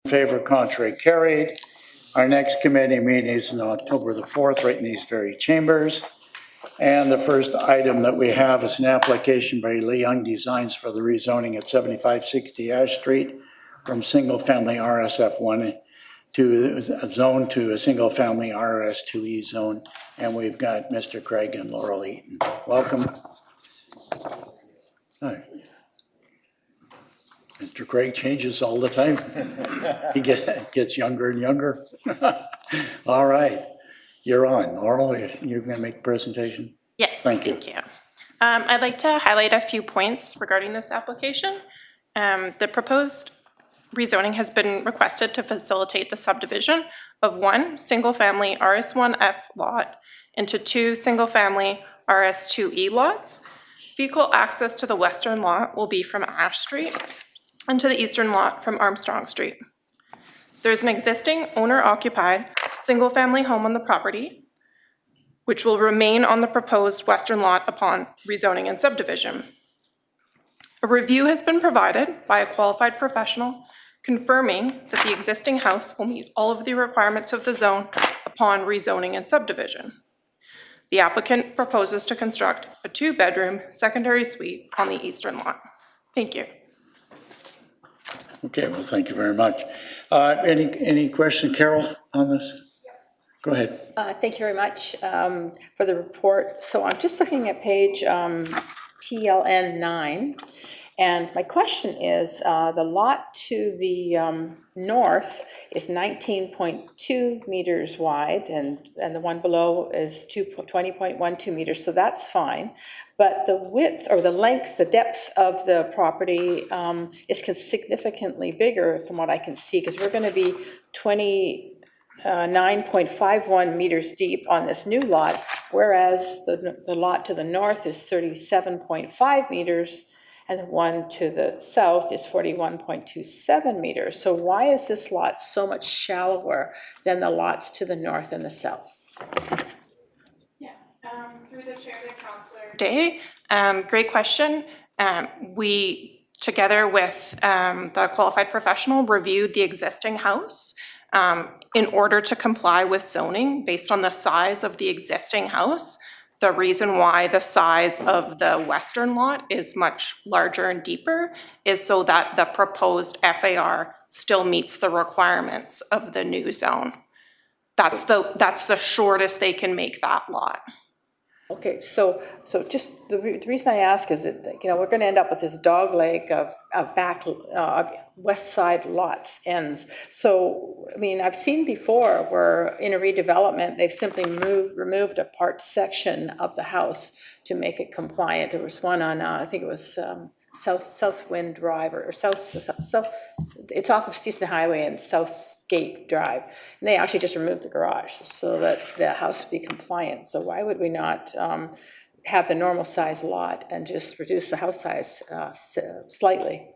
In favor, contrary, carried. Our next committee meeting is on October the 4th, right in these very chambers. And the first item that we have is an application by Leung Designs for the rezoning at 7560 Ash Street from single-family RSF1 to a zone to a single-family RS2E zone. And we've got Mr. Craig and Laurel Eaton. Welcome. Hi. Mr. Craig changes all the time. He gets younger and younger. All right, you're on. Laurel, you're going to make a presentation? Yes, thank you. I'd like to highlight a few points regarding this application. The proposed rezoning has been requested to facilitate the subdivision of one single-family RS1F lot into two single-family RS2E lots. Vehicle access to the western lot will be from Ash Street and to the eastern lot from Armstrong Street. There's an existing owner-occupied single-family home on the property, which will remain on the proposed western lot upon rezoning and subdivision. A review has been provided by a qualified professional confirming that the existing house will meet all of the requirements of the zone upon rezoning and subdivision. The applicant proposes to construct a 2-bedroom secondary suite on the eastern lot. Thank you. Okay, well, thank you very much. Any question, Carol, on this? Go ahead. Thank you very much for the report. So I'm just looking at page PLN 9, and my question is the lot to the north is 19.2 meters wide, and the one below is 20.12 meters, so that's fine. But the width or the length, the depth of the property is significantly bigger from what I can see, because we're going to be 9.51 meters deep on this new lot, whereas the lot to the north is 37.5 meters, and the one to the south is 41.27 meters. So why is this lot so much shallower than the lots to the north and the south? Yeah, through the chair to Councillor Day, great question. We, together with the qualified professional, reviewed the existing house in order to comply with zoning based on the size of the existing house. The reason why the size of the western lot is much larger and deeper is so that the proposed FAR still meets the requirements of the new zone. That's the shortest they can make that lot. Okay, so just the reason I ask is that, you know, we're going to end up with this dog leg of west side lots ends. So, I mean, I've seen before where in a redevelopment, they've simply removed a part section of the house to make it compliant. There was one on, I think it was South Wind Drive or South, it's off of Stevenson Highway and South Gate Drive. And they actually just removed the garage so that the house would be compliant. So why would we not have the normal size lot and just reduce the house size slightly?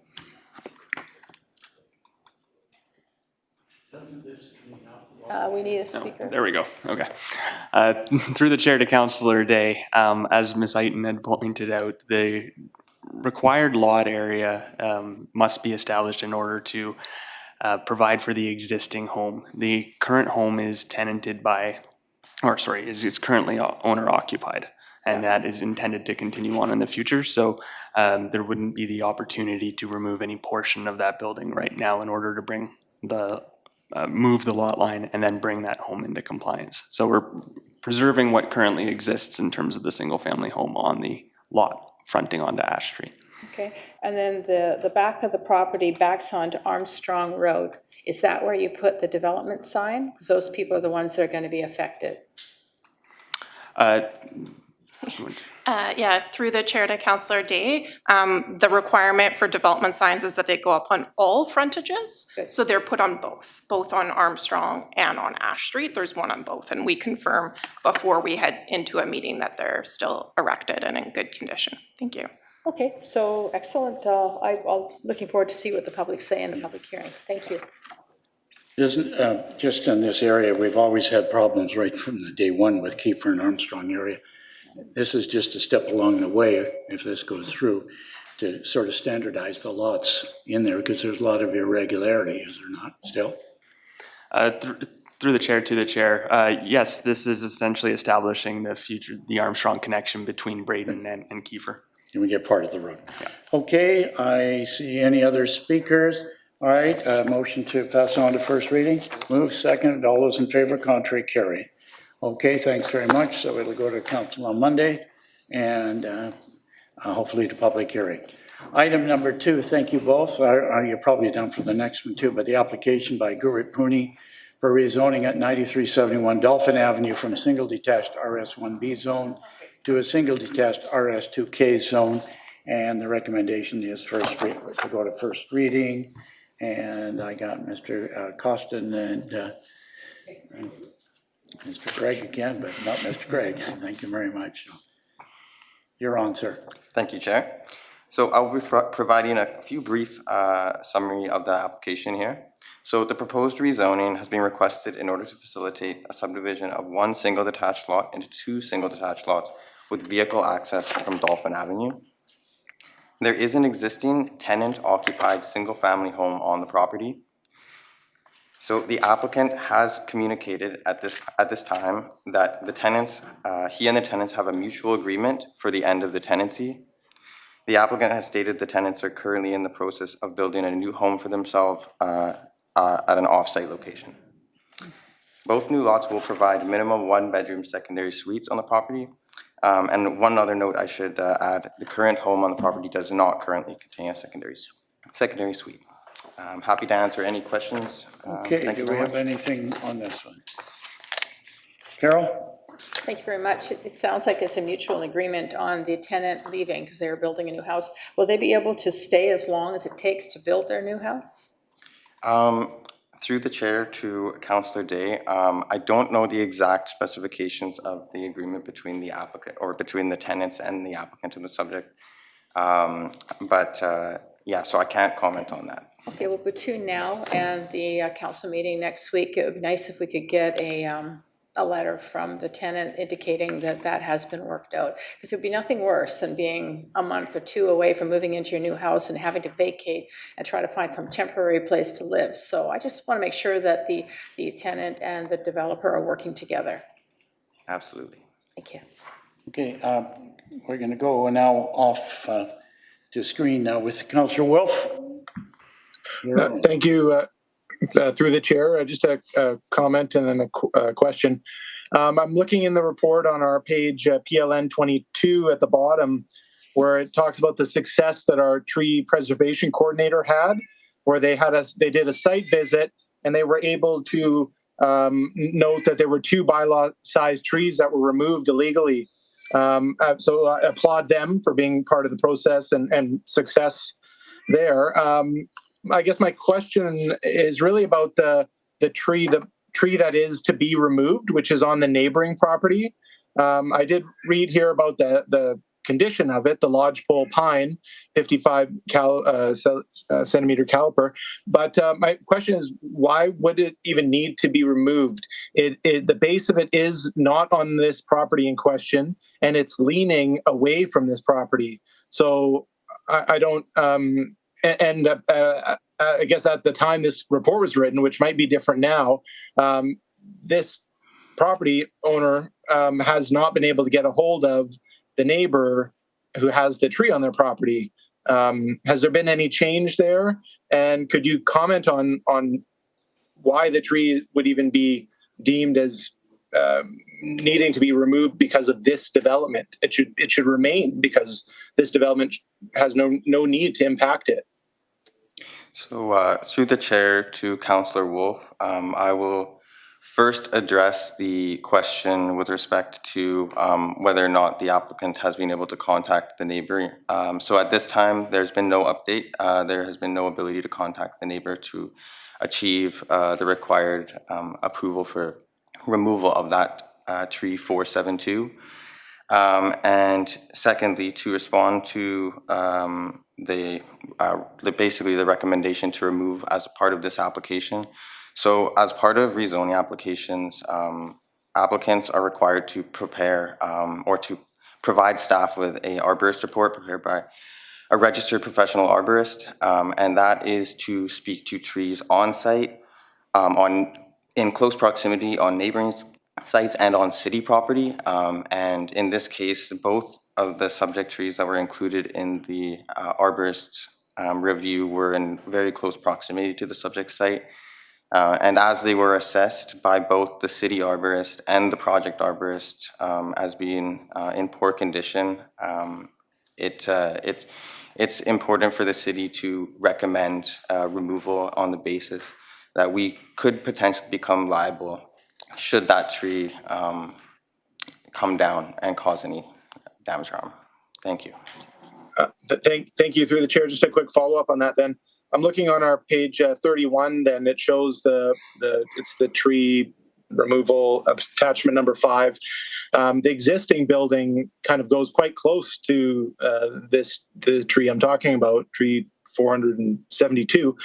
We need a speaker. Oh, there we go. Okay. Through the chair to Councillor Day, as Ms. Eaton had pointed out, the required lot area must be established in order to provide for the existing home. The current home is tenanted by, or sorry, is currently owner occupied, and that is intended to continue on in the future. So there wouldn't be the opportunity to remove any portion of that building right now in order to bring the move the lot line and then bring that home into compliance. So we're preserving what currently exists in terms of the single family home on the lot fronting onto Ash Street. Okay, and then the back of the property backs onto Armstrong Road. Is that where you put the development sign? Because those people are the ones that are going to be affected. Yeah, through the chair to Councillor Day, the requirement for development signs is that they go up on all frontages. Good. So they're put on both on Armstrong and on Ash Street. There's one on both, and we confirm before we head into a meeting that they're still erected and in good condition. Thank you. Okay, so excellent. I'm looking forward to see what the public say in the public hearing. Thank you. Just in this area, we've always had problems right from the day one with Kiefer and Armstrong area. This is just a step along the way if this goes through. to sort of standardize the lots in there, because there's a lot of irregularity, is there not, still? Through the chair to the chair, yes, this is essentially establishing the Armstrong connection between Braden and Kiefer. And we get part of the road. Okay, I see any other speakers? All right, motion to pass on to first reading. Move second. All those in favor, contrary, carried. Okay, thanks very much. So it'll go to council on Monday and hopefully to public hearing. Item number 2, thank you both. You're probably done for the next one too, but the application by Gurrit Pooney for rezoning at 9371 Dolphin Avenue from single detached RS1B zone to a single detached RS2K zone. And the recommendation is to go to first reading. And I got Mr. Costin and Mr. Gregg again, but not Mr. Gregg. Thank you very much. You're on, sir. Thank you, Chair. So I'll be providing a few brief summary of the application here. So the proposed rezoning has been requested in order to facilitate a subdivision of one single detached lot into 2 single detached lots with vehicle access from Dolphin Avenue. There is an existing tenant-occupied single-family home on the property. So the applicant has communicated at this time that the tenants, he and the tenants have a mutual agreement for the end of the tenancy. The applicant has stated the tenants are currently in the process of building a new home for themselves at an off-site location. Both new lots will provide minimum 1-bedroom secondary suites on the property. And one other note I should add, the current home on the property does not currently contain a secondary suite. I'm happy to answer any questions. Okay, Thank do you we very have much. anything on this one? Carol? Thank you very much. It sounds like it's a mutual agreement on the tenant leaving because they are building a new house. Will they be able to stay as long as it takes to build their new house? Through the chair to Councillor Day, I don't know the exact specifications of the agreement between the applicant or between the tenants and the applicant in the subject. Yeah, so I can't comment on that. Okay, we'll put 2 now, and the council meeting next week, it would be nice if we could get a letter from the tenant indicating that that has been worked out. Because it'd be nothing worse than being a month or 2 away from moving into your new house and having to vacate and try to find some temporary place to live. So I just want to make sure that the tenant and the developer are working together. Absolutely. Thank you. Okay, we're going to go now off to screen now with Councillor Wolf. Thank you. Through the chair, just a comment and then a question. I'm looking in the report on our page PLN 22 at the bottom, where it talks about the success that our tree preservation coordinator had, where they did a site visit and they were able to note that there were 2 bylaw-sized trees that were removed illegally. So I applaud them for being part of the process and success there. I guess my question is really about the tree that is to be removed, which is on the neighboring property. I did read here about the condition of it, the lodgepole pine, 55 centimeter caliper. But my question is, why would it even need to be removed? The base of it is not on this property in question, and it's leaning away from this property. So I don't. I guess at the time this report was written, which might be different now, this property owner has not been able to get a hold of the neighbor who has the tree on their property. Has there been any change there? And could you comment on why the tree would even be deemed as needing to be removed because of this development? It should remain because this development has no need to impact it. So through the chair to Councillor Wolf, I will first address the question with respect to whether or not the applicant has been able to contact the neighbor. So at this time, there's been no update. There has been no ability to contact the neighbor to achieve the required approval for removal of that tree 472. And secondly, to respond to basically the recommendation to remove as a part of this application. So as part of rezoning applications, applicants are required to prepare or to provide staff with a arborist report prepared by a registered professional arborist, and that is to speak to trees on site, in close proximity on neighboring sites and on city property. And in this case, both of the subject trees that were included in the arborist's review were in very close proximity to the subject site. And as they were assessed by both the city arborist and the project arborist as being in poor condition, it's important for the city to recommend removal on the basis that we could potentially become liable should that tree come down and cause any damage or harm. Thank you. Thank you, through the chair. Just a quick follow-up on that then. I'm looking on our page 31, then it shows it's the tree removal attachment number 5. The existing building kind of goes quite close to the tree I'm talking about, tree 472.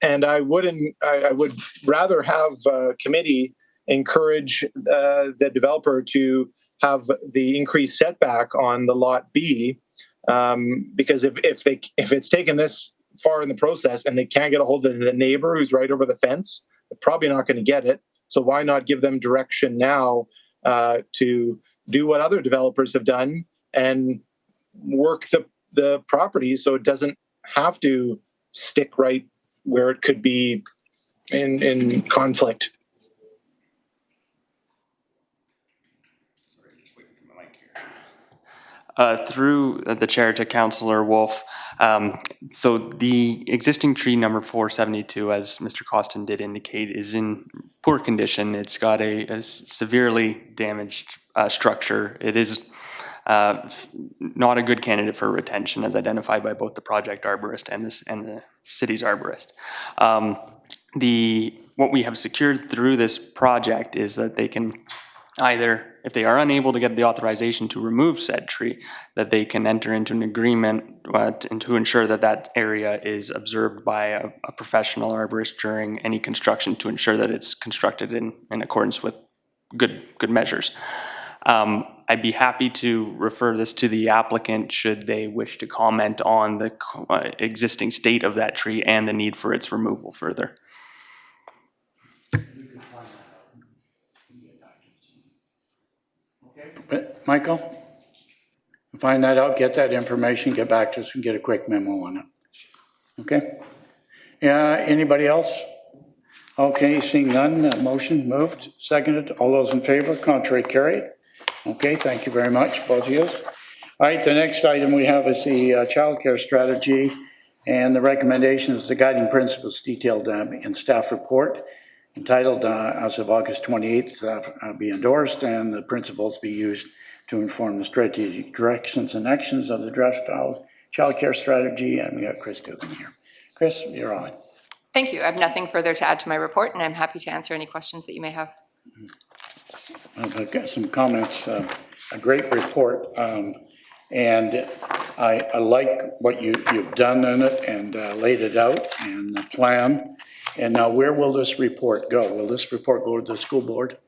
And I would rather have committee encourage the developer to have the increased setback on the lot B, because if it's taken this far in the process and they can't get a hold of the neighbor who's right over the fence, they're probably not going to get it. So why not give them direction now to do what other developers have done and work the property so it doesn't have to stick right where it could be in conflict. Through the chair to Councillor Wolf, so the existing tree number 472, as Mr. Costin did indicate, is in poor condition. It's got a severely damaged structure. It is not a good candidate for retention, as identified by both the project arborist and the city's arborist. What we have secured through this project is that they can either, if they are unable to get the authorization to remove said tree, that they can enter into an agreement and to ensure that that area is observed by a professional arborist during any construction to ensure that it's constructed in accordance with good measures. I'd be happy to refer this to the applicant should they wish to comment on the existing state of that tree and the need for its removal further. But Michael, find that out, get that information, get back to us and get a quick memo on it. Okay? Anybody else? Okay, seeing none, motion moved, seconded. All those in favor, contrary carried. Okay, thank you very much, both of you. All right, the next item we have is the childcare strategy, and the recommendation is the guiding principles detailed in staff report, entitled as of August 28th, be endorsed, and the principles be used to inform the strategic directions and actions of the draft child care strategy. And we got Chris Dugan here. Chris, you're on. Thank you. I have nothing further to add to my report, and I'm happy to answer any questions that you may have. I've got some comments. A great report, and I like what you've done in it and laid it out and the plan. And now, where will this report go? Will this report go to the school board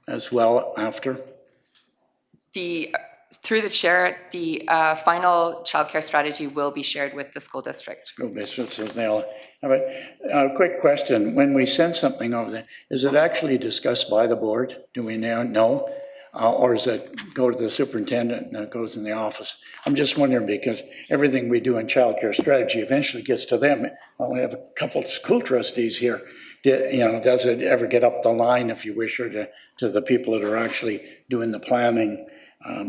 as well after? Through the chair, the final childcare strategy will be shared with the school district. School districts, a quick question. When we send something over there, is it actually discussed by the board? Do we now know? Or does it go to the superintendent and it goes in the office? I'm just wondering, because everything we do in childcare strategy eventually gets to them. Well, we have a couple of school trustees here. Does it ever get up the line, if you wish, or to the people that are actually doing the planning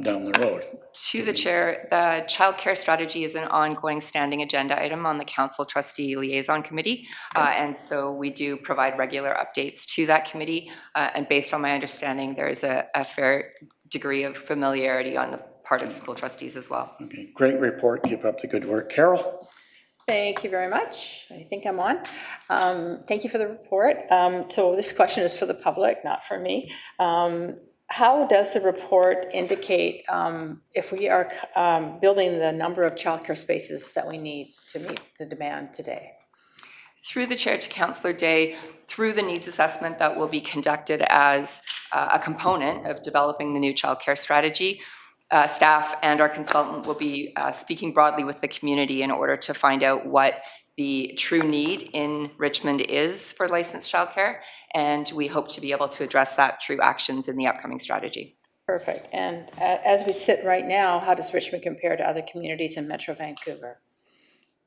down the road? To the chair, the childcare strategy is an ongoing standing agenda item on the council trustee liaison committee. And so we do provide regular updates to that committee. And based on my understanding, there is a fair degree of familiarity on the part of school trustees as well. Okay, great report. Keep up the good work. Carol? Thank you very much. I think I'm on. Thank you for the report. So this question is for the public, not for me. How does the report indicate if we are building the number of childcare spaces that we need to meet the demand today? Through the chair to Councillor Day, through the needs assessment that will be conducted as a component of developing the new childcare strategy, Staff and our consultant will be speaking broadly with the community in order to find out what the true need in Richmond is for licensed childcare, and we hope to be able to address that through actions in the upcoming strategy. Perfect. And as we sit right now, how does Richmond compare to other communities in Metro Vancouver?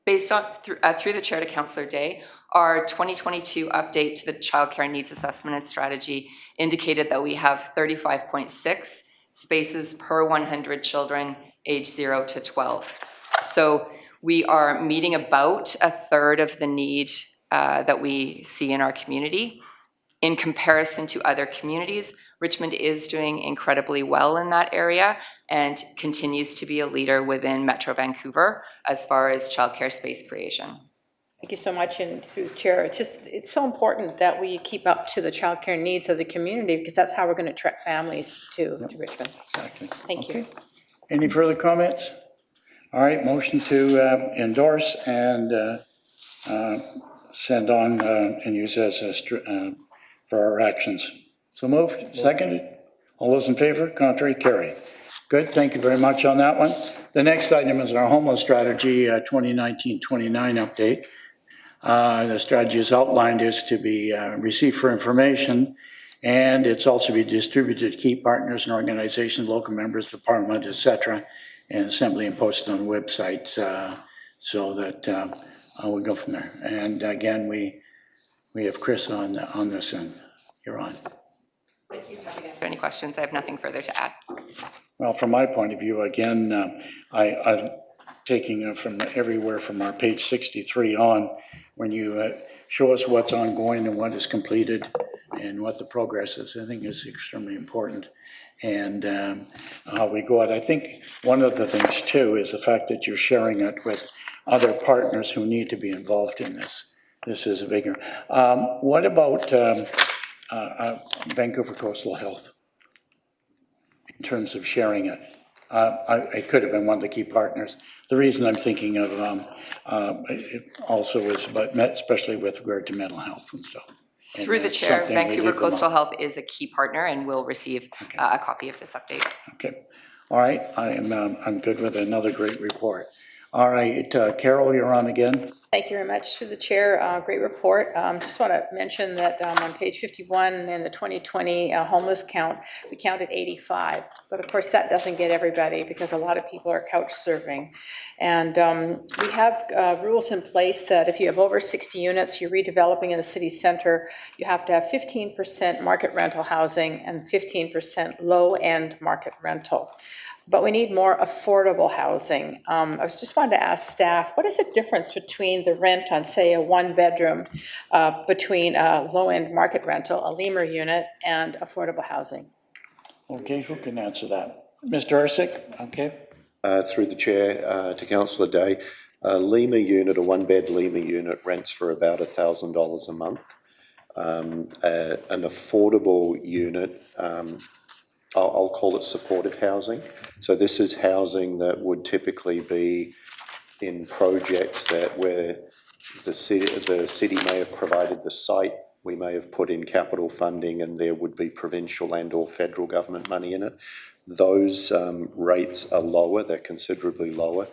Based on, through the chair to Councillor Day, our 2022 update to the childcare needs assessment and strategy indicated that we have 35.6 spaces per 100 children aged 0 to 12. So we are meeting about a third of the need that we see in our community. In comparison to other communities, Richmond is doing incredibly well in that area and continues to be a leader within Metro Vancouver as far as childcare space creation. Thank you so much, and through the chair, it's so important that we keep up to the childcare needs of the community, because that's how we're going to attract families to Richmond. Exactly. Thank you. Any further comments? All right, motion to endorse and send on and use as for our actions. So moved, seconded. All those in favor, contrary, carry. Good, thank you very much on that one. The next item is our homeless strategy 2019-29 update. The strategy is outlined is to be received for information, and it's also be distributed to key partners and organizations, local members, the parliament, etc., and assembly and posted on the website so that we'll go from there. And again, we have Chris on this end. You're on. Thank you. Happy to answer any questions. I have nothing further to add. Well, from my point of view, again, I'm taking from everywhere from our page 63 on, when you show us what's ongoing and what is completed and what the progress is, I think is extremely important. And how we go out. I think one of the things too is the fact that you're sharing it with other partners who need to be involved in this. This is a bigger. What about Vancouver Coastal Health in terms of sharing it? I could have been one of the key partners. The reason I'm thinking of it also is, but especially with regard to mental health and stuff. Through the chair, Vancouver Coastal Health is a key partner and will receive a copy of this update. Okay, all right. I'm good with another great report. All right, Carol, you're on again. Thank you very much through the chair. Great report. Just want to mention that on page 51 in the 2020 homeless count, we counted 85. But of course, that doesn't get everybody because a lot of people are couch surfing. And we have rules in place that if you have over 60 units, you're redeveloping in the city center, you have to have 15% market rental housing and 15% low-end market rental. But we need more affordable housing. I was just wanted to ask staff, what is the difference between the rent on, say, a one-bedroom between a low-end market rental, a lemur unit, and affordable housing? Okay, who can answer that? Mr. Ersick, okay. Through the chair to Councillor Day, a lemur unit, a one-bed lemur unit rents for about $1,000 a month. An affordable unit, I'll call it supportive housing. So this is housing that would typically be in projects that where the city may have provided the site, we may have put in capital funding, and there would be provincial and or federal government money in it. Those rates are lower, they're considerably lower.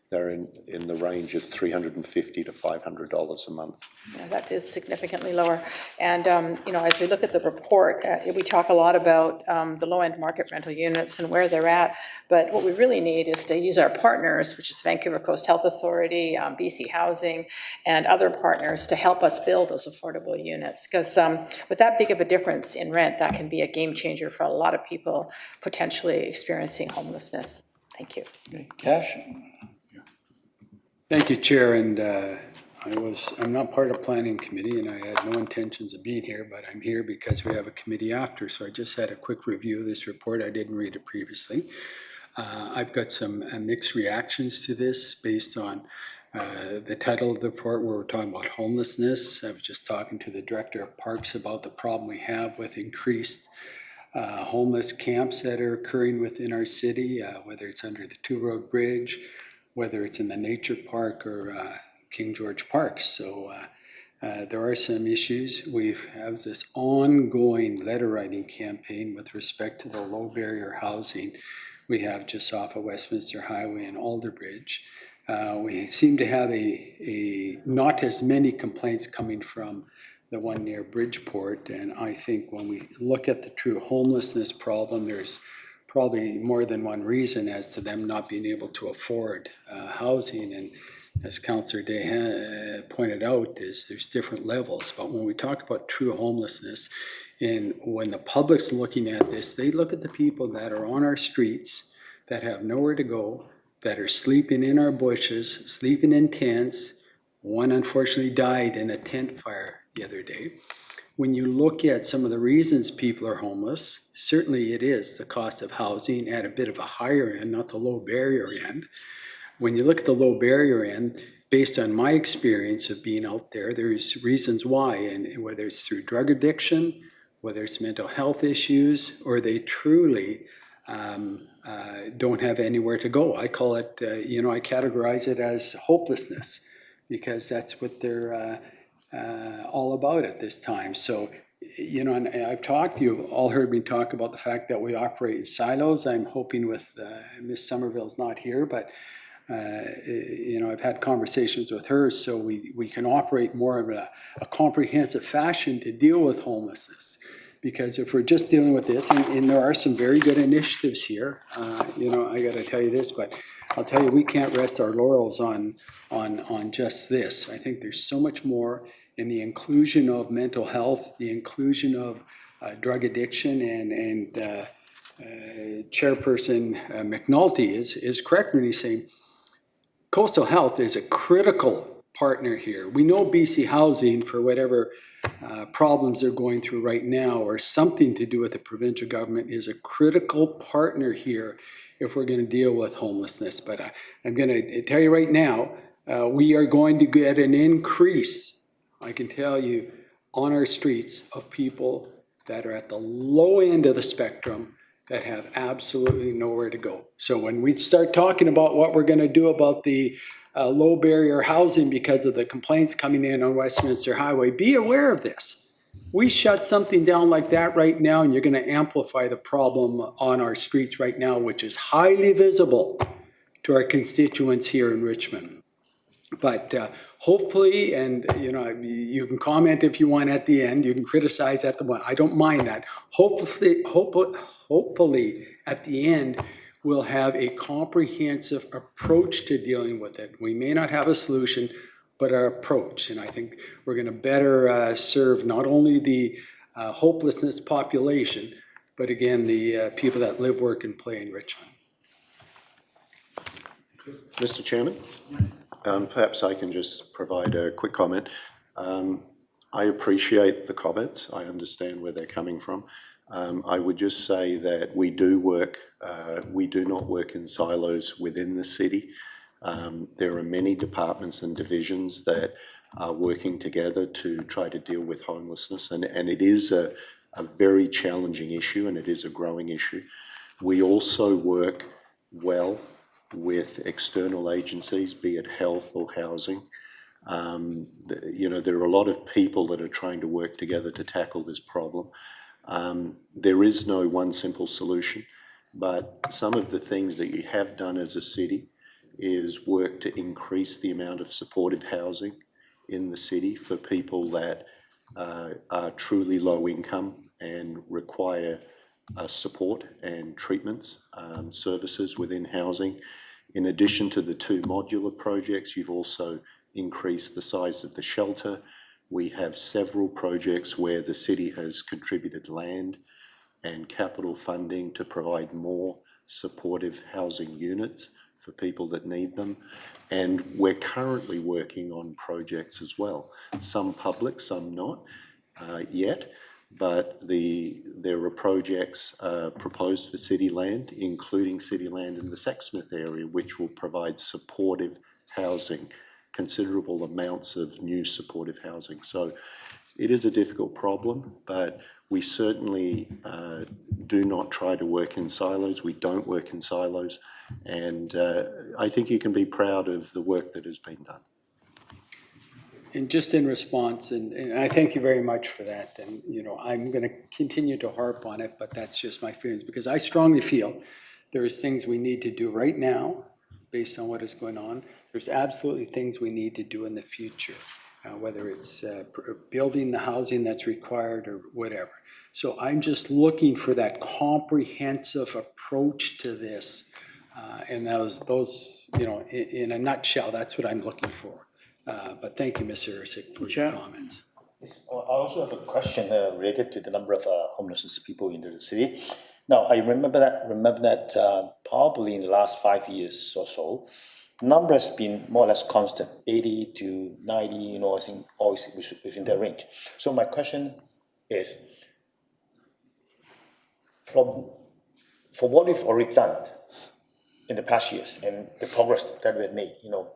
They're in the range of $350 to $500 a month. Yeah, that is significantly lower. And, as we look at the report, we talk a lot about the low-end market rental units and where they're at. But what we really need is to use our partners, which is Vancouver Coast Health Authority, BC Housing, and other partners to help us build those affordable units. Because with that big of a difference in rent, that can be a game changer for a lot of people potentially experiencing homelessness. Thank you. Okay. Cash? Thank you, Chair, and I'm not part of Planning Committee, and I had no intentions of being here, but I'm here because we have a committee after, so I just had a quick review of this report. I didn't read it previously. I've got some mixed reactions to this based on the title of the report where we're talking about homelessness. I was just talking to the Director of Parks about the problem we have with increased homeless camps that are occurring within our city, whether it's under the Two Road Bridge, whether it's in the nature park or King George Park. So there are some issues. We have this ongoing letter writing campaign with respect to the low barrier housing, we have just off of Westminster Highway and Alderbridge. We seem to have not as many complaints coming from the one near Bridgeport. And I think when we look at the true homelessness problem, there's probably more than one reason as to them not being able to afford housing. And as Councillor Day pointed out, there's different levels. But when we talk about true homelessness, and when the public's looking at this, they look at the people that are on our streets, that have nowhere to go, that are sleeping in our bushes, sleeping in tents. One unfortunately died in a tent fire the other day. When you look at some of the reasons people are homeless, certainly it is the cost of housing at a bit of a higher end, not the low barrier end. When you look at the low barrier end, based on my experience of being out there, there's reasons why, and whether it's through drug addiction, whether it's mental health issues, or they truly don't have anywhere to go. I call it, I categorize it as hopelessness, because that's what they're all about at this time. So, and I've talked to you, you've all heard me talk about the fact that we operate in silos. I'm hoping with Ms. Somerville's not here, but I've had conversations with her, so we can operate more of a comprehensive fashion to deal with homelessness. Because if we're just dealing with this, and there are some very good initiatives here, I got to tell you this, but I'll tell you, we can't rest our laurels on just this. I think there's so much more in the inclusion of mental health, the inclusion of drug addiction, and Chairperson McNulty is correct when he's saying Coastal Health is a critical partner here. We know BC Housing, for whatever problems they're going through right now, or something to do with the provincial government, is a critical partner here if we're going to deal with homelessness. But I'm going to tell you right now, we are going to get an increase, I can tell you, on our streets of people that are at the low end of the spectrum that have absolutely nowhere to go. So when we start talking about what we're going to do about the low barrier housing because of the complaints coming in on Westminster Highway, be aware of this. We shut something down like that right now, and you're going to amplify the problem on our streets right now, which is highly visible to our constituents here in Richmond. But hopefully, and you can comment if you want at the end, you can criticize at the one. I don't mind that. Hopefully at the end, we'll have a comprehensive approach to dealing with it. We may not have a solution, but our approach. And I think we're going to better serve not only the hopelessness population, but again, the people that live, work, and play in Richmond. Mr. Chairman, perhaps I can just provide a quick comment. I appreciate the comments. I understand where they're coming from. I would just say that we do not work in silos within the city. There are many departments and divisions that are working together to try to deal with homelessness, and it is a very challenging issue, and it is a growing issue. We also work well with external agencies, be it health or housing. There are a lot of people that are trying to work together to tackle this problem. There is no one simple solution, but some of the things that you have done as a city is work to increase the amount of supportive housing in the city for people that are truly low income and require support and treatments, services within housing. In addition to the 2 modular projects, you've also increased the size of the shelter. We have several projects where the city has contributed land and capital funding to provide more supportive housing units for people that need them. And we're currently working on projects as well, some public, some not yet, but there are projects proposed for city land, including city land in the Sexsmith area, which will provide supportive housing, considerable amounts of new supportive housing. So it is a difficult problem, but we certainly do not try to work in silos. We don't work in silos. And I think you can be proud of the work that has been done. And just in response, and I thank you very much for that. And, I'm going to continue to harp on it, but that's just my feelings, because I strongly feel There's things we need to do right now based on what is going on. There's absolutely things we need to do in the future, whether it's building the housing that's required or whatever. So I'm just looking for that comprehensive approach to this. And those, you know, in a nutshell, that's what I'm looking for. But thank you, Mr. Ersic, for your comments. Yes, I also have a question related to the number of homeless people in the city. Now, I remember that probably in the last 5 years or so, the number has been more or less constant, 80 to 90, you know, I think always within that range. So my question is, for what we've already done in the past years and the progress that we've made, you know,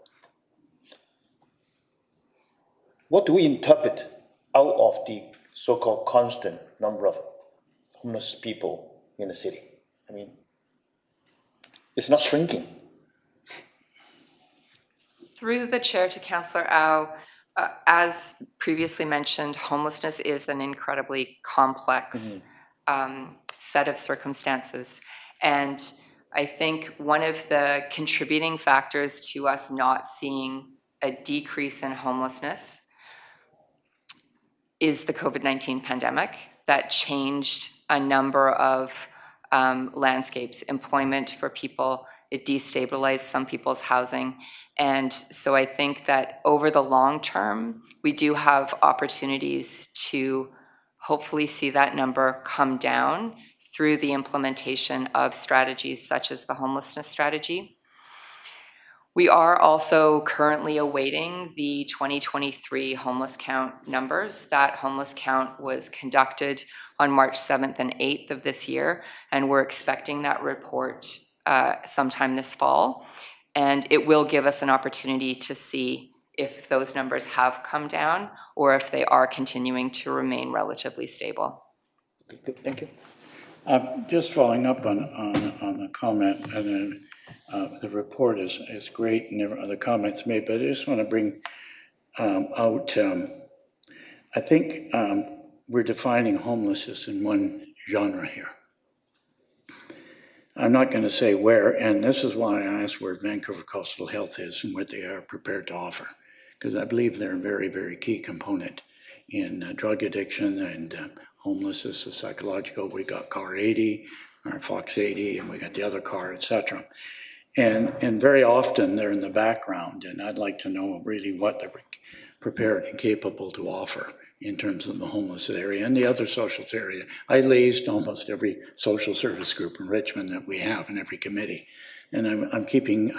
what do we interpret out of the so-called constant number of homeless people in the city? I mean, it's not shrinking. Through the chair to Councillor Au, as previously mentioned, homelessness is an incredibly complex set of circumstances. And I think one of the contributing factors to us not seeing a decrease in homelessness is the COVID-19 pandemic that changed a number of landscapes, employment for people. It destabilized some people's housing. And so I think that over the long term, we do have opportunities to hopefully see that number come down through the implementation of strategies such as the homelessness strategy. We are also currently awaiting the 2023 homeless count numbers. That homeless count was conducted on March 7th and 8th of this year, and we're expecting that report sometime this fall. And it will give us an opportunity to see if those numbers have come down or if they are continuing to remain relatively stable. Okay, good. Thank you. Just following up on the comment, and the report is great and the comments made, but I just want to bring out, I think we're defining homelessness in one genre here. I'm not going to say where, and this is why I asked where Vancouver Coastal Health is and what they are prepared to offer, because I believe they're a very, very key component in drug addiction and homelessness, the psychological. We got CAR 80, or Fox 80, and we got the other CAR, etc. And very often they're in the background, and I'd like to know really what they're prepared and capable to offer in terms of the homeless area and the other social area. I liaised almost every social service group in Richmond that we have in every committee. And I'm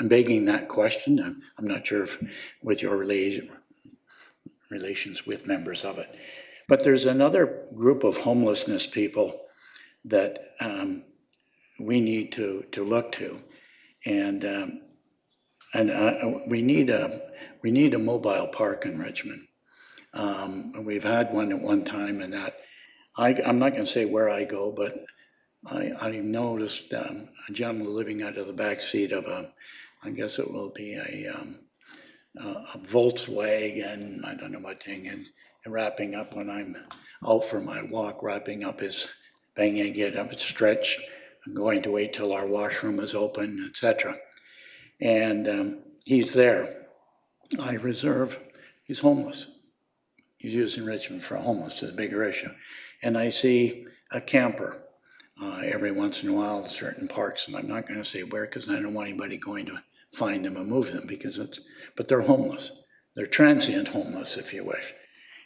begging that question. I'm not sure if with your relations with members of it. But there's another group of homelessness people that we need to look to. And we need a mobile park in Richmond. We've had one at one time, and that I'm not going to say where I go, but I noticed a gentleman living out of the back seat of I guess it will be a Volkswagen, I don't know what thing, and wrapping up when I'm out for my walk, wrapping up his banging, get up, stretch, going to wait till our washroom is open, etc. And he's there. I reserve. He's homeless. He's using Richmond for homeless, it's a bigger issue. And I see a camper every once in a while in certain parks, and I'm not going to say where because I don't want anybody going to find them and move them but they're homeless. They're transient homeless, if you wish.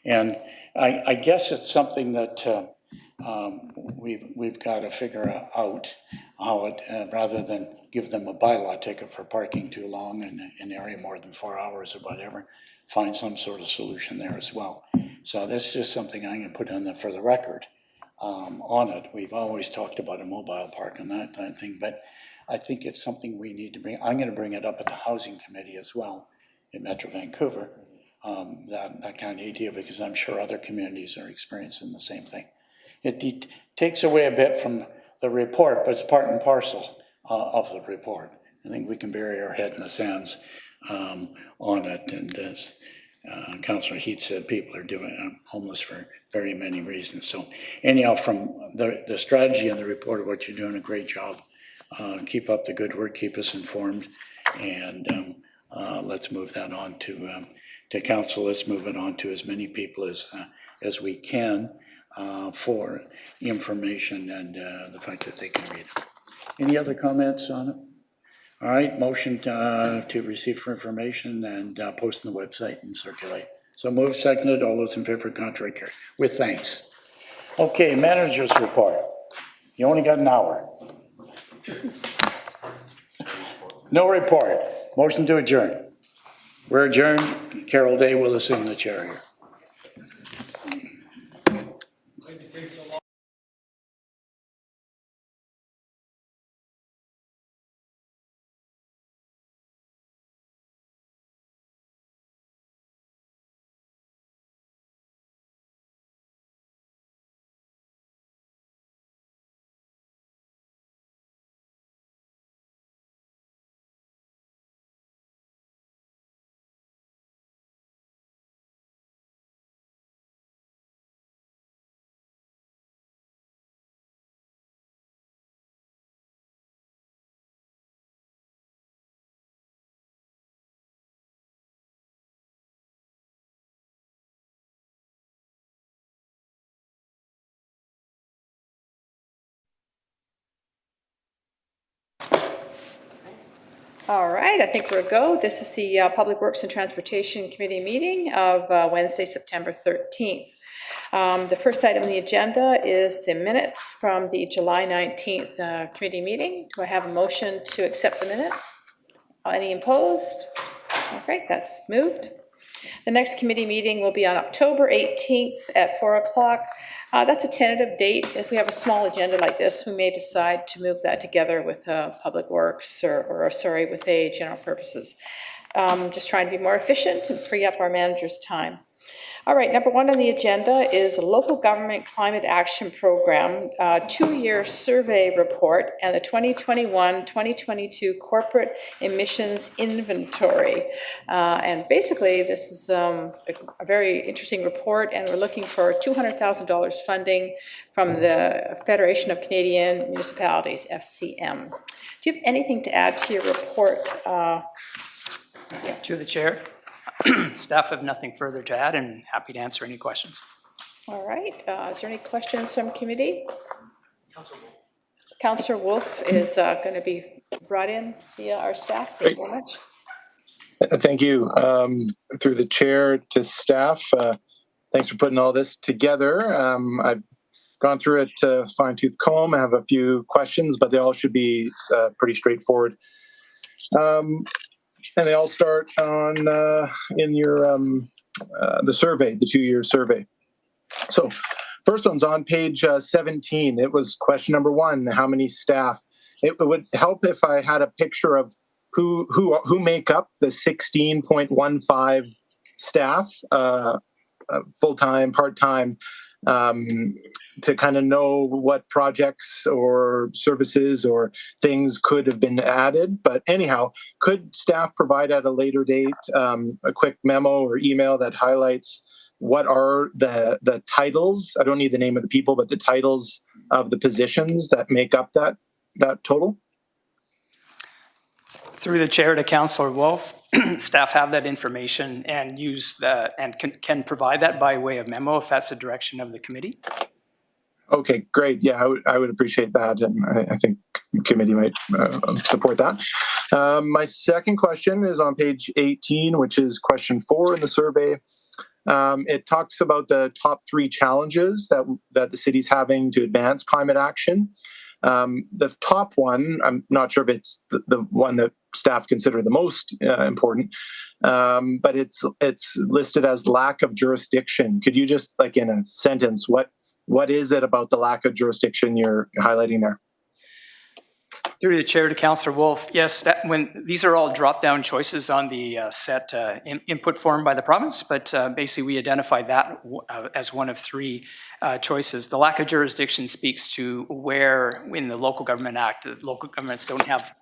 And I guess it's something that we've got to figure out how it, rather than give them a bylaw ticket for parking too long in an area more than 4 hours or whatever, find some sort of solution there as well. So that's just something I'm going to put on for the record on it. We've always talked about a mobile park and that kind of thing, but I think it's something we need to bring. I'm going to bring it up at the Housing Committee as well in Metro Vancouver, that kind of idea, because I'm sure other communities are experiencing the same thing. It takes away a bit from the report, but it's part and parcel of the report. I think we can bury our head in the sands on it. And as Councillor Heath said, people are doing homeless for very many reasons. So anyhow, from the strategy and the report of what you're doing, a great job. keep up the good work, keep us informed, and let's move that on to council. Let's move it on to as many people as we can for information and the fact that they can read it. Any other comments on it? All right, motion to receive for information and post on the website and circulate. So move, seconded. All those in favor, contrary, carried. With thanks. Okay, managers report. You only got an hour. No report. Motion to adjourn. We're adjourned. Carol Day will assume the chair here. All right, I think we're go. This is the Public Works and Transportation Committee meeting of Wednesday, September 13th. The first item on the agenda is the minutes from the July 19th committee meeting. Do I have a motion to accept the minutes? Any opposed? Okay, that's moved. The next committee meeting will be on October 18th at 4 o'clock. That's a tentative date. If we have a small agenda like this, we may decide to move that together with Public Works or with a general purposes. Just trying to be more efficient and free up our manager's time. All right, number one on the agenda is a local government climate action program, 2-year survey report, and the 2021-2022 corporate emissions inventory. And basically, this is a very interesting report, and we're looking for $200,000 funding from the Federation of Canadian Municipalities, FCM. Do you have anything to add to your report? To the chair. Staff have nothing further to add and happy to answer any questions. All right, is there any questions from committee? Councillor Wolf is going to be brought in via our staff. Thank you very much. Thank you. Through the chair to staff, thanks for putting all this together. I've gone through it fine-tooth comb. I have a few questions, but they all should be pretty straightforward. And they all start on in your the survey, the 2-year survey. So first one's on page 17. It was question number 1, how many staff? It would help if I had a picture of who make up the 16.15 staff, full-time, part-time, to kind of know what projects or services or things could have been added. But anyhow, could staff provide at a later date a quick memo or email that highlights what are the titles? I don't need the name of the people, but the titles of the positions that make up that total? Through the chair to Councillor Wolf, staff have that information and can provide that by way of memo if that's the direction of the committee. Okay, great. Yeah, I would appreciate that, and I think the committee might support that. My second question is on page 18, which is question 4 in the survey. It talks about the top 3 challenges that the city's having to advance climate action. The top one, I'm not sure if it's the one that staff consider the most important, but it's listed as lack of jurisdiction. Could you just, like in a sentence, what is it about the lack of jurisdiction you're highlighting there? Through the chair to Councillor Wolf, yes, when these are all drop-down choices on the set input form by the province, but basically we identified that as one of 3 choices. The lack of jurisdiction speaks to where in the Local Government Act, the local governments don't have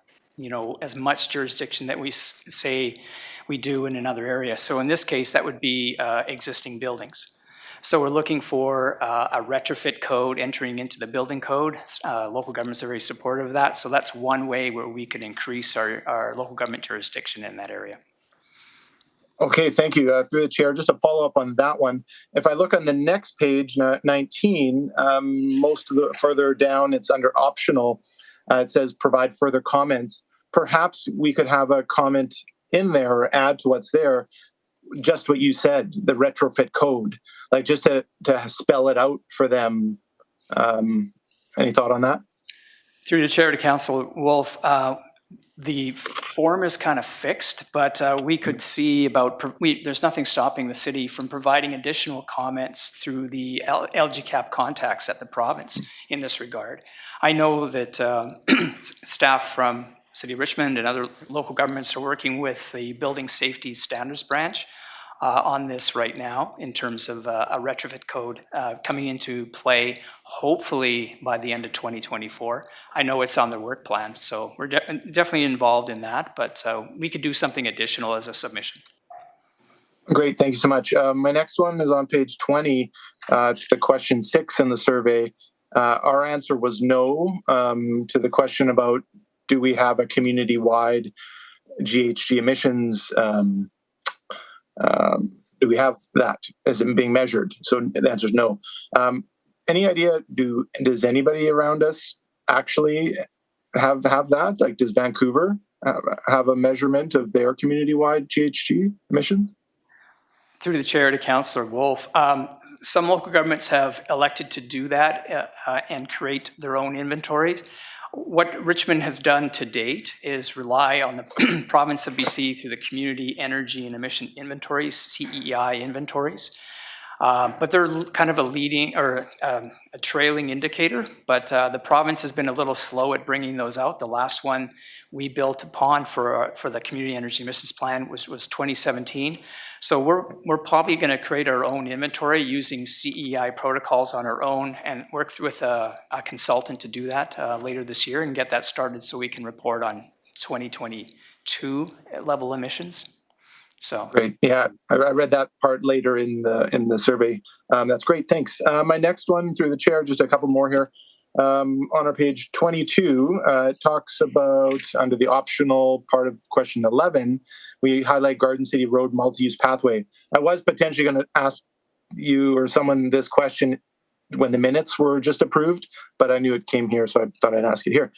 as much jurisdiction that we say we do in another area. So in this case, that would be existing buildings. So we're looking for a retrofit code entering into the building code. Local governments are very supportive of that. So that's one way where we could increase our local government jurisdiction in that area. Okay, thank you. Through the chair, just to follow up on that one, if I look on the next page, 19, most of the further down, it's under optional. It says provide further comments. Perhaps we could have a comment in there or add to what's there, just what you said, the retrofit code, like just to spell it out for them. Any thought on that? Through the chair to Councillor Wolf, the form is kind of fixed, but we could see about, there's nothing stopping the city from providing additional comments through the LGCAP contacts at the province in this regard. I know that staff from City of Richmond and other local governments are working with the Building Safety Standards Branch on this right now in terms of a retrofit code coming into play, hopefully by the end of 2024. I know it's on the work plan, so we're definitely involved in that, but we could do something additional as a submission. Great, thank you so much. My next one is on page 20. It's the question 6 in the survey. Our answer was no to the question about do we have a community-wide GHG emissions do we have that as in being measured? So the answer is no. Any idea, does anybody around us actually have that? Like, does Vancouver have a measurement of their community-wide GHG emissions? Through the chair to Councillor Wolf, some local governments have elected to do that and create their own inventories. What Richmond has done to date is rely on the province of BC through the Community Energy and Emission Inventories, CEI inventories. But they're kind of a leading or a trailing indicator, but the province has been a little slow at bringing those out. The last one we built upon for the Community Energy Emissions Plan was 2017. So we're probably going to create our own inventory using CEI protocols on our own and work with a consultant to do that later this year and get that started so we can report on 2022 level emissions. So great, yeah, I read that part later in the survey. That's great, thanks. My next one, through the chair, just a couple more here. On our page 22, it talks about, under the optional part of question 11, we highlight Garden City Road multi-use pathway. I was potentially going to ask you or someone this question when the minutes were just approved, but I knew it came here, so I thought I'd ask it here.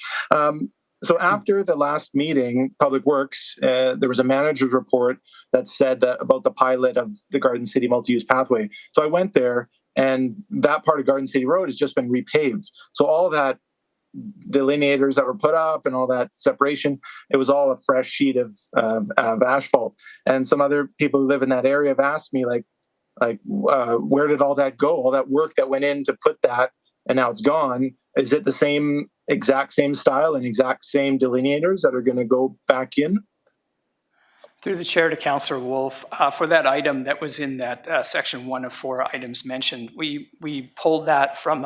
So after the last meeting, Public Works, there was a manager's report that said that about the pilot of the Garden City multi-use pathway. So I went there, and that part of Garden City Road has just been repaved. So all that delineators that were put up and all that separation, it was all a fresh sheet of asphalt. And some other people who live in that area have asked me, where did all that go? All that work that went in to put that, and now it's gone. Is it the exact same style and exact same delineators that are going to go back in? Through the chair to Councillor Wolf, for that item that was in that section 1 of 4 items mentioned, we pulled that from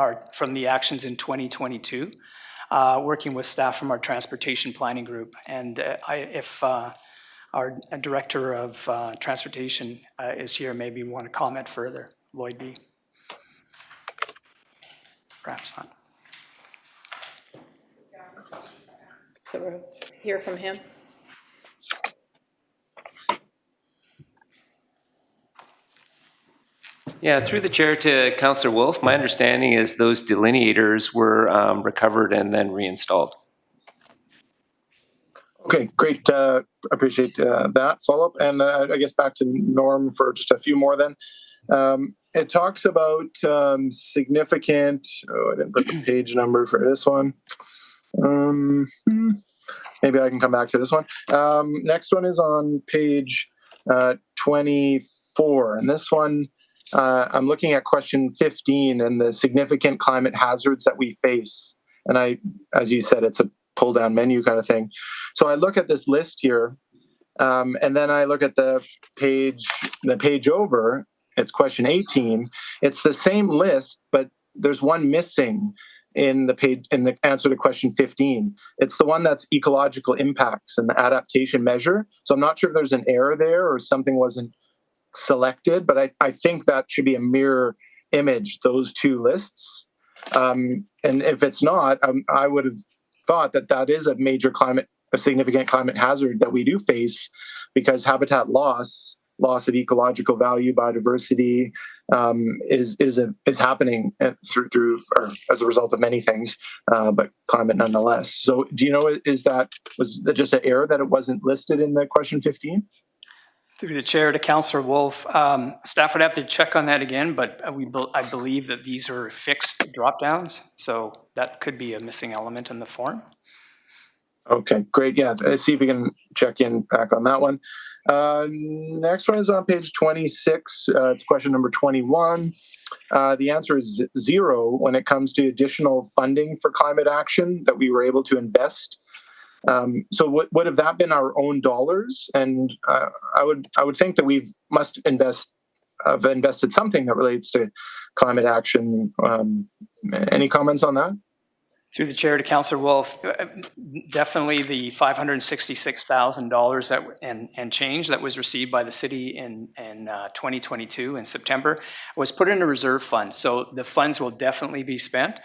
the actions in 2022, working with staff from our transportation planning group. And if our director of transportation is here, maybe you want to comment further, Lloyd B. Perhaps not. So we'll hear from him. Yeah, through the chair to Councillor Wolf, my understanding is those delineators were recovered and then reinstalled. Okay, great. Appreciate that follow-up. And I guess back to Norm for just a few more then. It talks about significant, I didn't put the page number for this one. Maybe I can come back to this one. Next one is on page 24. And this one, I'm looking at question 15 and the significant climate hazards that we face. And as you said, it's a pull down menu kind of thing. So I look at this list here, and then I look at the page over, it's question 18. It's the same list, but there's one missing in the answer to question 15. It's the one that's ecological impacts and the adaptation measure. So I'm not sure if there's an error there or something wasn't selected, but I think that should be a mirror image those two lists? And if it's not, I would have thought that that is a significant climate hazard that we do face, because habitat loss of ecological value, biodiversity, is happening through or as a result of many things, but climate nonetheless. So, do you know, was that just an error that it wasn't listed in the question 15? Through the chair to Councillor Wolf, staff would have to check on that again, but I believe that these are fixed drop downs, so that could be a missing element in the form. Okay, great. Yeah, let's see if we can check in back on that one. Next one is on page 26. It's question number 21. The answer is 0 when it comes to additional funding for climate action that we were able to invest. So would have that been our own dollars? And I would think that we must have invested something that relates to climate action. Any comments on that? Through the chair to Councillor Wolf, definitely the $566,000 and change that was received by the city in 2022 in September was put in a reserve fund. So the funds will definitely be spent.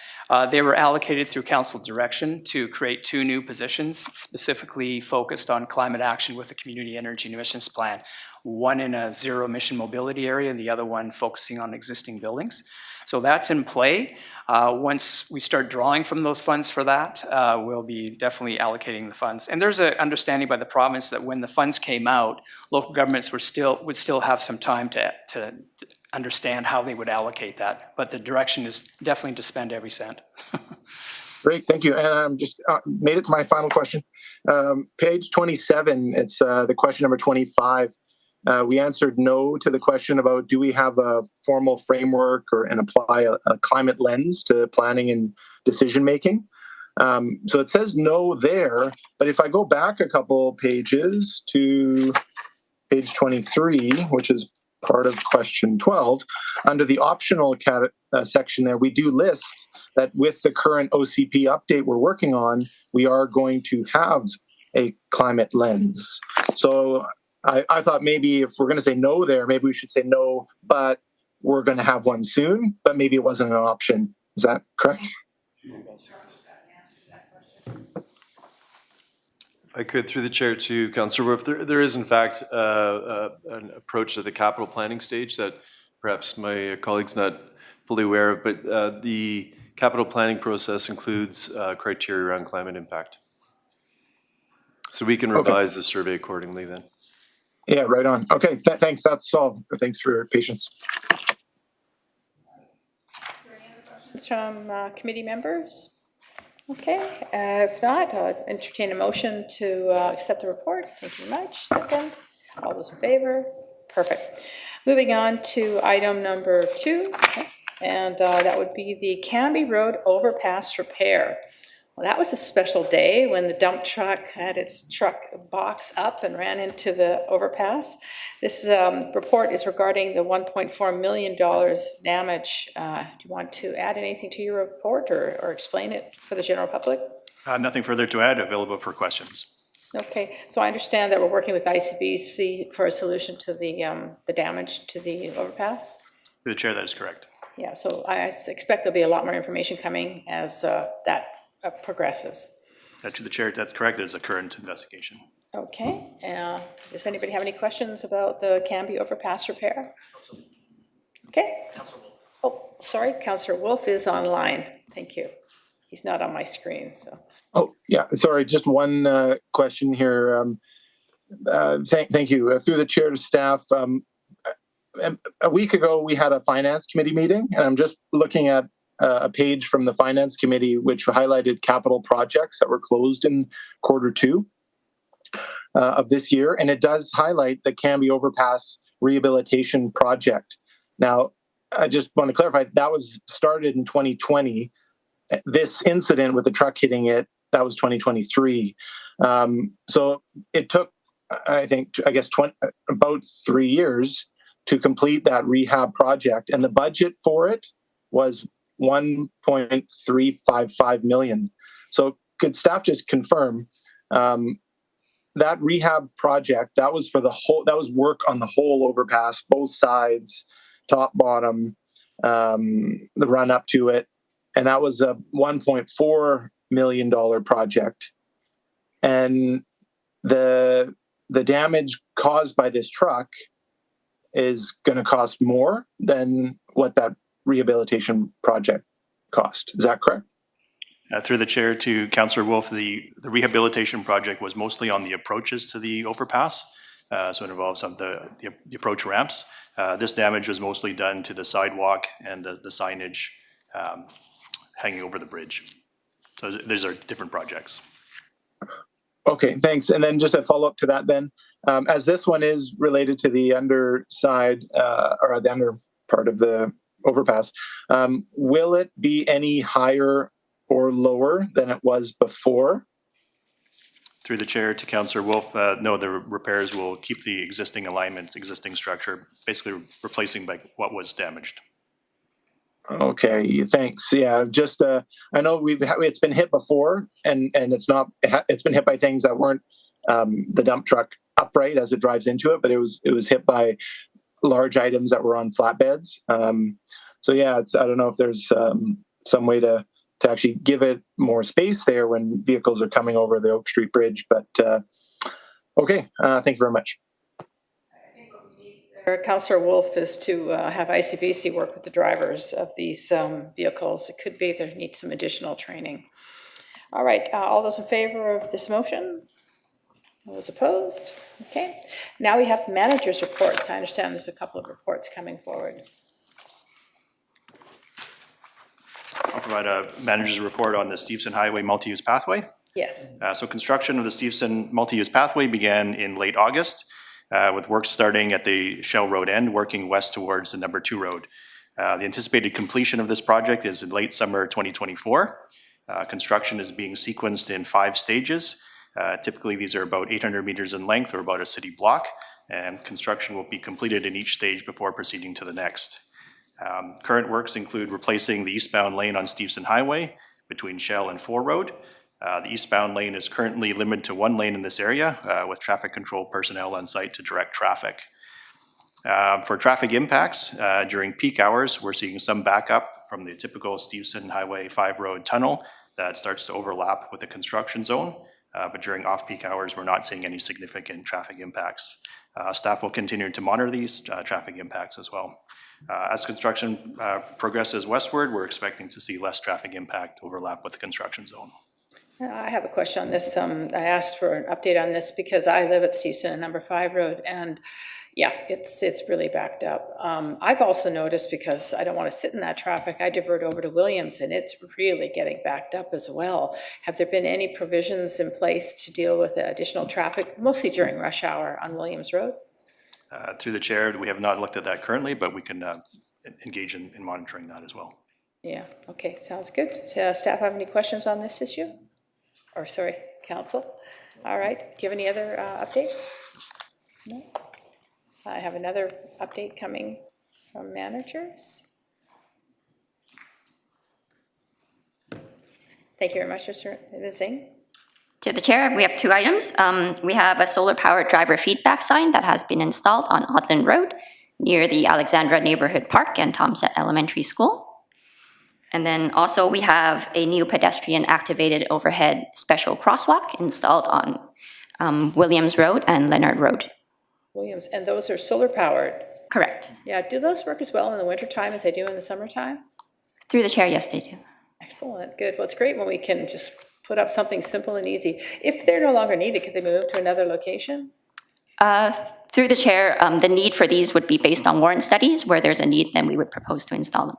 They were allocated through council direction to create 2 new positions specifically focused on climate action with the community energy and emissions plan. One in a zero emission mobility area and the other one focusing on existing buildings. So that's in play. Once we start drawing from those funds for that, we'll be definitely allocating the funds. And there's an understanding by the province that when the funds came out, local governments would still have some time to understand how they would allocate that. But the direction is definitely to spend every cent. Great, thank you. And just made it to my final question. Page 27, it's the question number 25. We answered no to the question about do we have a formal framework and apply a climate lens to planning and decision making. So it says no there, but if I go back a couple pages to page 23, which is part of question 12, under the optional section there, we do list that with the current OCP update we're working on, we are going to have a climate lens. So I thought maybe if we're going to say no there, maybe we should say no, but we're going to have one soon, but maybe it wasn't an option. Is that correct? I could, through the chair to Councillor Wolf, there is in fact an approach to the capital planning stage that perhaps my colleague's not fully aware of, but the capital planning process includes criteria around climate impact. So we can revise the survey accordingly then. Yeah, right on. Okay, thanks. That's all. Thanks for your patience. From committee members? Okay, if not, I'll entertain a motion to accept the report. Thank you very much. Second, all those in favor? Perfect. Moving on to item number 2, and that would be the Cambie Road overpass repair. Well, that was a special day when the dump truck had its truck box up and ran into the overpass. This report is regarding the $1.4 million damage. Do you want to add anything to your report or explain it for the general public? Nothing further to add, available for questions. Okay, so I understand that we're working with ICBC for a solution to the damage to the overpass? Through the chair, that is correct. Yeah, so I expect there'll be a lot more information coming as that progresses. To the chair, that's correct. It is a current investigation. Okay. Does anybody have any questions about the Cambie overpass repair? Okay. Oh, sorry. Councillor Wolf is online. Thank you. He's not on my screen, so. Oh, yeah. Sorry. Just one question here. Thank you. Through the chair to staff, a week ago, we had a finance committee meeting, and I'm just looking at a page from the finance committee which highlighted capital projects that were closed in Q2 of this year, and it does highlight the Cambie Overpass Rehabilitation Project. Now, I just want to clarify, that was started in 2020. This incident with the truck hitting it, that was 2023. So it took, I guess, about 3 years to complete that rehab project, and the budget for it was $1.355 million. So could staff just confirm that rehab project, that was for the whole, that was work on the whole overpass, both sides, top, bottom. the run up to it. And that was a $1.4 million project. And the damage caused by this truck is going to cost more than what that rehabilitation project cost. Is that correct? Through the chair to Councillor Wolf, the rehabilitation project was mostly on the approaches to the overpass. So it involves some of the approach ramps. This damage was mostly done to the sidewalk and the signage hanging over the bridge. So these are different projects. Okay, thanks. And then just a follow-up to that then, as this one is related to the underside or the under part of the overpass, will it be any higher or lower than it was before? Through the chair to Councillor Wolf, no, the repairs will keep the existing alignment, existing structure, basically replacing by what was damaged. Okay, thanks. Yeah, just I know it's been hit before, and it's been hit by things that weren't the dump truck upright as it drives into it, but it was hit by large items that were on flatbeds. So yeah, I don't know if there's some way to actually give it more space there when vehicles are coming over the Oak Street Bridge. But okay, thank you very much. Councillor Wolf is to have ICBC work with the drivers of these vehicles. It could be they need some additional training. All right, all those in favor of this motion? All those opposed? Okay. Now we have managers' reports. I understand there's a couple of reports coming forward. I'll provide a manager's report on the Steveston Highway multi-use pathway. Yes. So construction of the Steveston multi-use pathway began in late August, with work starting at the Shell Road end, working west towards the number 2 road. The anticipated completion of this project is in late summer 2024. Construction is being sequenced in 5 stages. Typically, these are about 800 meters in length, or about a city block, and construction will be completed in each stage before proceeding to the next. Current works include replacing the eastbound lane on Steveston Highway between Shell and 4 Road. The eastbound lane is currently limited to 1 lane in this area, with traffic control personnel on site to direct traffic. For traffic impacts, during peak hours, we're seeing some backup from the typical Steveston Highway 5 Road tunnel that starts to overlap with the construction zone. But during off-peak hours, we're not seeing any significant traffic impacts. Staff will continue to monitor these traffic impacts as well. As construction progresses westward, we're expecting to see less traffic impact overlap with the construction zone. I have a question on this. I asked for an update on this because I live at Steveston, number 5 Road, and yeah, it's really backed up. I've also noticed, because I don't want to sit in that traffic, I divert over to Williams, and it's really getting backed up as well. Have there been any provisions in place to deal with the additional traffic, mostly during rush hour on Williams Road? Through the chair, we have not looked at that currently, but we can engage in monitoring that as well. Yeah, okay, sounds good. So, staff have any questions on this issue? Or sorry, council? All right, do you have any other updates? No? I have another update coming from managers. Thank you very much, Mr. Singh. To the chair, we have 2 items. We have a solar-powered driver feedback sign that has been installed on Audland Road near the Alexandra Neighborhood Park and Tomset Elementary School. And then also we have a new pedestrian-activated overhead special crosswalk installed on Williams Road and Leonard Road. Williams, and those are solar-powered? Correct. Yeah, do those work as well in the wintertime as they do in the summertime? Through the chair, yes, they do. Excellent, good. Well, it's great when we can just put up something simple and easy. If they're no longer needed, could they move to another location? Through the chair, the need for these would be based on warrant studies. Where there's a need, then we would propose to install them.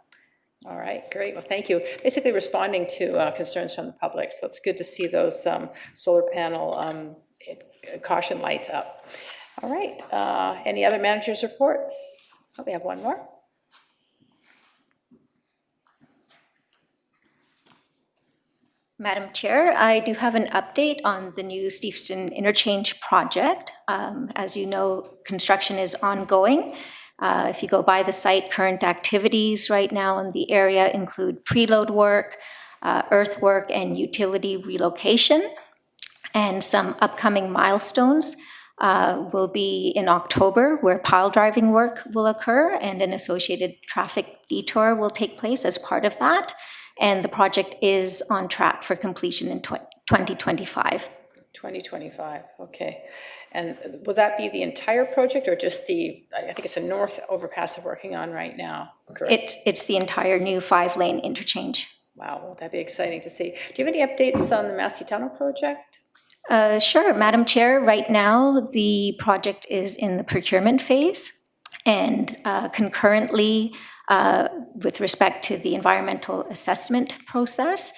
All right, great. Well, thank you. Basically responding to concerns from the public. So it's good to see those solar panel caution lights up. All right, any other managers' reports? Oh, we have one more. Madam Chair, I do have an update on the new Steveston Interchange project. As you know, construction is ongoing. If you go by the site, current activities right now in the area include preload work, earthwork, and utility relocation. And some upcoming milestones will be in October, where pile driving work will occur and an associated traffic detour will take place as part of that. And the project is on track for completion in 2025. 2025, okay. And will that be the entire project or just the, I think it's a north overpass they're working on right now, correct? It's the entire new 5-lane interchange. Wow, well, that'd be exciting to see. Do you have any updates on the Massey Tunnel project? Sure, Madam Chair. Right now, the project is in the procurement phase, and concurrently, with respect to the environmental assessment process,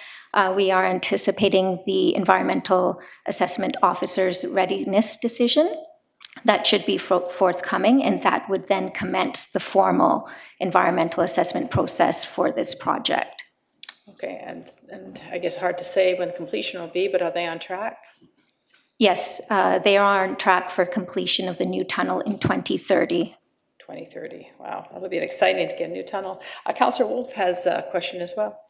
we are anticipating the environmental assessment officer's readiness decision. That should be forthcoming, and that would then commence the formal environmental assessment process for this project. Okay, and I guess hard to say when completion will be, but are they on track? Yes, they are on track for completion of the new tunnel in 2030. 2030, wow, that'll be exciting to get a new tunnel. Councillor Wolf has a question as well.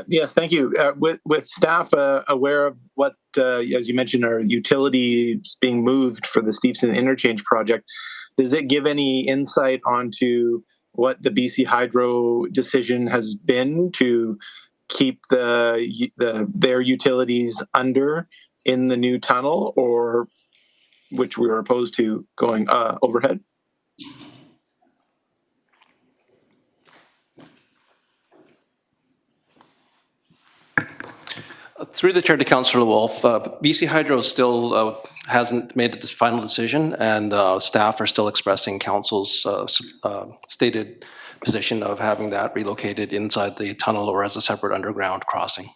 Yes, thank you. With staff aware of what, as you mentioned, are utilities being moved for the Steveston Interchange project, does it give any insight onto what the BC Hydro decision has been to keep their utilities under in the new tunnel, or which we were opposed to going overhead? Through the chair to Councillor Wolf, BC Hydro still hasn't made a final decision, and staff are still expressing council's stated position of having that relocated inside the tunnel or as a separate underground crossing.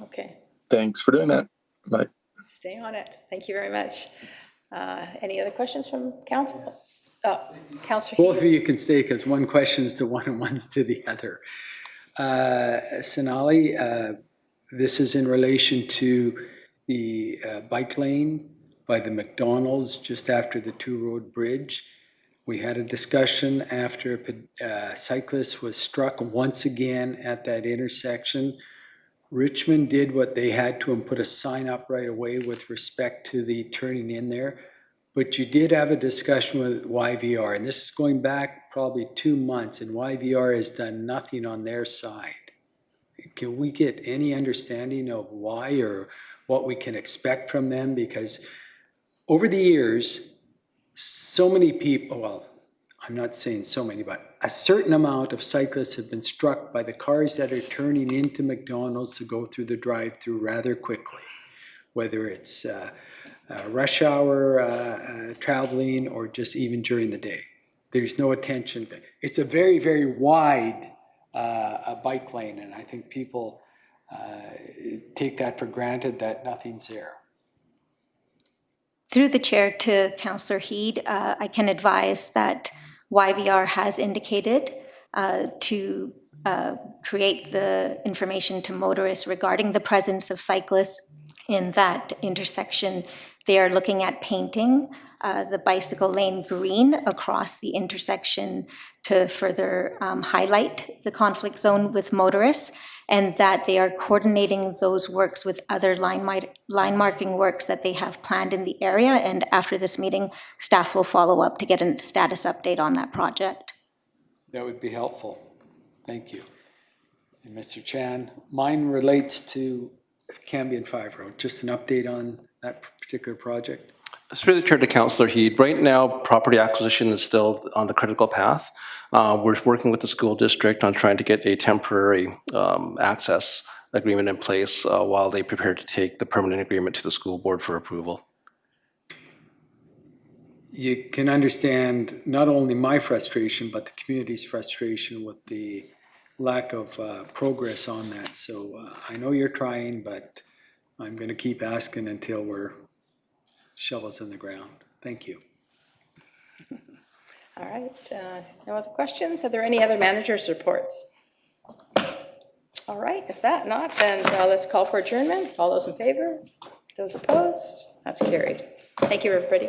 Okay. Thanks for doing that. Bye. Stay on it. Thank you very much. Any other questions from council? Councillor Both of you can stay because one question is to one and one's to the other. Sonali, this is in relation to the bike lane by the McDonald's just after the two-road bridge. We had a discussion after a cyclist was struck once again at that intersection. Richmond did what they had to and put a sign up right away with respect to the turning in there. But you did have a discussion with YVR, and this is going back probably 2 months, and YVR has done nothing on their side. Can we get any understanding of why or what we can expect from them? Because over the years, so many people, well, I'm not saying so many, but a certain amount of cyclists have been struck by the cars that are turning into McDonald's to go through the drive-through rather quickly, whether it's rush hour traveling or just even during the day. There's no attention. It's a very, very wide bike lane, and I think people take that for granted that nothing's there. Through the chair to Councillor Heed, I can advise that YVR has indicated to create the information to motorists regarding the presence of cyclists in that intersection. They are looking at painting the bicycle lane green across the intersection to further highlight the conflict zone with motorists, and that they are coordinating those works with other line marking works that they have planned in the area. And after this meeting, staff will follow up to get a status update on that project. That would be helpful. Thank you. And Mr. Chan, mine relates to Cambion 5 Road. Just an update on that particular project. Through the chair to Councillor Heed, right now property acquisition is still on the critical path. We're working with the school district on trying to get a temporary access agreement in place while they prepare to take the permanent agreement to the school board for approval. You can understand not only my frustration, but the community's frustration with the lack of progress on that. So I know you're trying, but I'm going to keep asking until we're shovels in the ground. Thank you. All right, no other questions? Are there any other managers' reports? All right, if not, then let's call for adjournment. All those in favor? Those opposed? That's carried. Thank you, everybody.